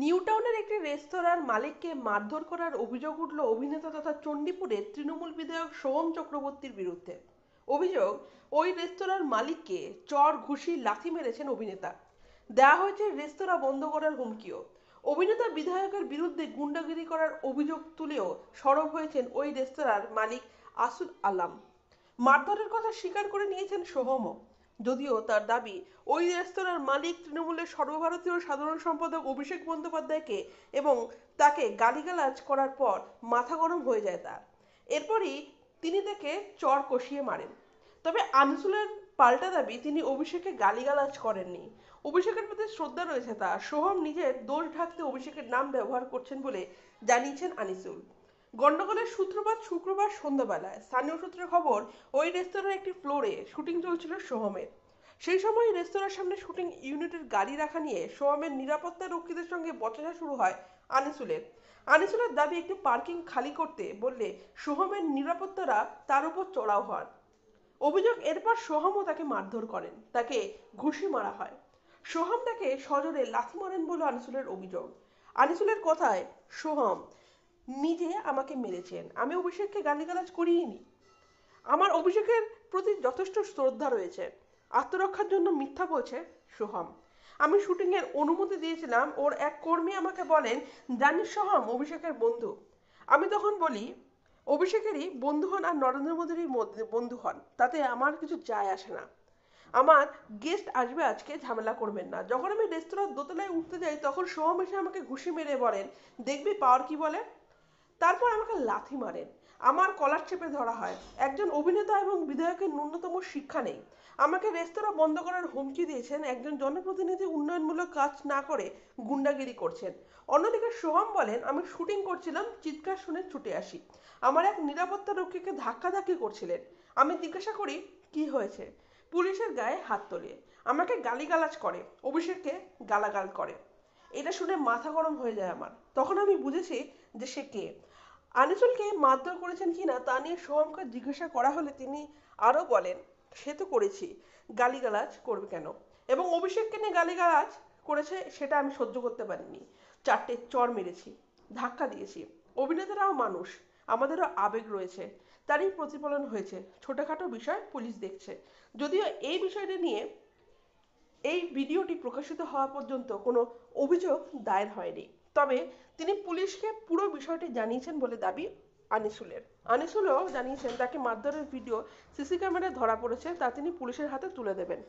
নিউটাউনের একটি রেস্তোরাঁর মালিককে মারধর করার অভিযোগ উঠল অভিনেতা তথা চণ্ডীপুরের তৃণমূল বিধায়ক সোহম চক্রবর্তীর বিরুদ্ধে। অভিযোগ, ওই রেস্তোরাঁর মালিককে চর ঘুষি লাথি মেরেছেন অভিনেতা। দেওয়া হয়েছে রেস্তোরাঁ বন্ধ করার হুমকিও। অভিনেতা বিধায়কের বিরুদ্ধে গুন্ডাগিরি করার অভিযোগ তুলেও সরব হয়েছেন ওই রেস্তোরাঁর মালিক আসুল আলম। মারধরের কথা স্বীকার করে নিয়েছেন সোহমও। যদিও তার দাবি, ওই রেস্তোরাঁর মালিক তৃণমূলের সর্বভারতীয় সাধারণ সম্পাদক অভিষেক বন্দ্যোপাধ্যায়কে এবং তাকে গালিগালাজ করার পর মাথা গরম হয়ে যায় তার। এরপরই তিনি তাকে চড় কষিয়ে মারেন। তবে আনিসুলের পাল্টা দাবি, তিনি অভিষেককে গালিগালাজ করেননি। অভিষেকের প্রতি শ্রদ্ধা রয়েছে তার। সোহম নিজের দোষ ঢাকতে অভিষেকের নাম ব্যবহার করছেন বলে জানিয়েছেন আনিসুল। গন্ডগোলের সূত্রপাত শুক্রবার সন্ধ্যাবেলায়। স্থানীয় সূত্রে খবর, ওই রেস্তোরাঁর একটি ফ্লোরে শুটিং চলছিল সোহমের। সেই সময় রেস্তোরাঁর সামনে শুটিং ইউনিটের গাড়ি রাখা নিয়ে সোহমের নিরাপত্তা রক্ষীদের সঙ্গে বচসা শুরু হয় আনিসুলের। আনিসুলের দাবি, একটি পার্কিং খালি করতে বললে সোহমের নিরাপত্তারা তার উপর চড়াও হন। অভিযোগ, এরপর সোহমও তাকে মারধর করেন, তাকে ঘুষি মারা হয়। সোহম তাকে সজোরে লাথি মারেন বলে আনিসুলের অভিযোগ। আনিসুলের কথায়, সোহম নিজে আমাকে মেরেছেন, আমি অভিষেককে গালিগালাজ করিনি। আমার অভিষেকের প্রতি যথেষ্ট শ্রদ্ধা রয়েছে। আত্মরক্ষার জন্য মিথ্যা বলছে সোহম। আমি শুটিংয়ের অনুমতি দিয়েছিলাম, ওর এক কর্মী আমাকে বলেন, জানিস সোহম অভিষেকের বন্ধু। আমি তখন বলি, অভিষেকেরই বন্ধু হন আর নরেন্দ্র মোদীরই বন্ধু হন, তাতে আমার কিছু যায় আসে না। আমার গেস্ট আসবে আজকে, ঝামেলা করবেন না। যখন আমি রেস্তোরাঁর দোতলায় উঠতে যাই তখন সোহম এসে আমাকে ঘুষি মেরে বলেন, দেখবি পাওয়ার কি বলে। তারপর আমাকে লাথি মারেন, আমার কলার চেপে ধরা হয়। একজন অভিনেতা এবং বিধায়কের ন্যূনতম শিক্ষা নেই। আমাকে রেস্তোরাঁ বন্ধ করার হুমকি দিয়েছেন। একজন জনপ্রতিনিধি উন্নয়নমূলক কাজ না করে গুন্ডাগিরি করছেন। অন্যদিকে সোহম বলেন, আমি শুটিং করছিলাম, চিৎকার শুনে ছুটে আসি। আমার এক নিরাপত্তা রক্ষীকে ধাক্কাধাক্কি করছিলেন। আমি জিজ্ঞাসা করি কি হয়েছে। পুলিশের গায়ে হাত তোলে, আমাকে গালিগালাজ করে, অভিষেককে গালাগাল করে। এটা শুনে মাথা গরম হয়ে যায় আমার। তখন আমি বুঝেছি যে সে কে। আনিসুলকে মারধর করেছেন কিনা তা নিয়ে সোহমকে জিজ্ঞাসা করা হলে তিনি আরও বলেন, সে তো করেছি, গালিগালাজ করবে কেন, এবং অভিষেককে নিয়ে গালিগালাজ করেছে সেটা আমি সহ্য করতে পারিনি। চারটে চড় মেরেছি, ধাক্কা দিয়েছি। অভিনেতারাও মানুষ, আমাদেরও আবেগ রয়েছে, তারই প্রতিফলন হয়েছে। ছোটখাটো বিষয় পুলিশ দেখছে। যদিও এই বিষয়টি নিয়ে এই ভিডিওটি প্রকাশিত হওয়া পর্যন্ত কোনো অভিযোগ দায়ের হয়নি। তবে তিনি পুলিশকে পুরো বিষয়টি জানিয়েছেন বলে দাবি আনিসুলের। আনিসুলও জানিয়েছেন তাকে মারধরের ভিডিও সিসি ক্যামেরায় ধরা পড়েছে, তা তিনি পুলিশের হাতে তুলে দেবেন।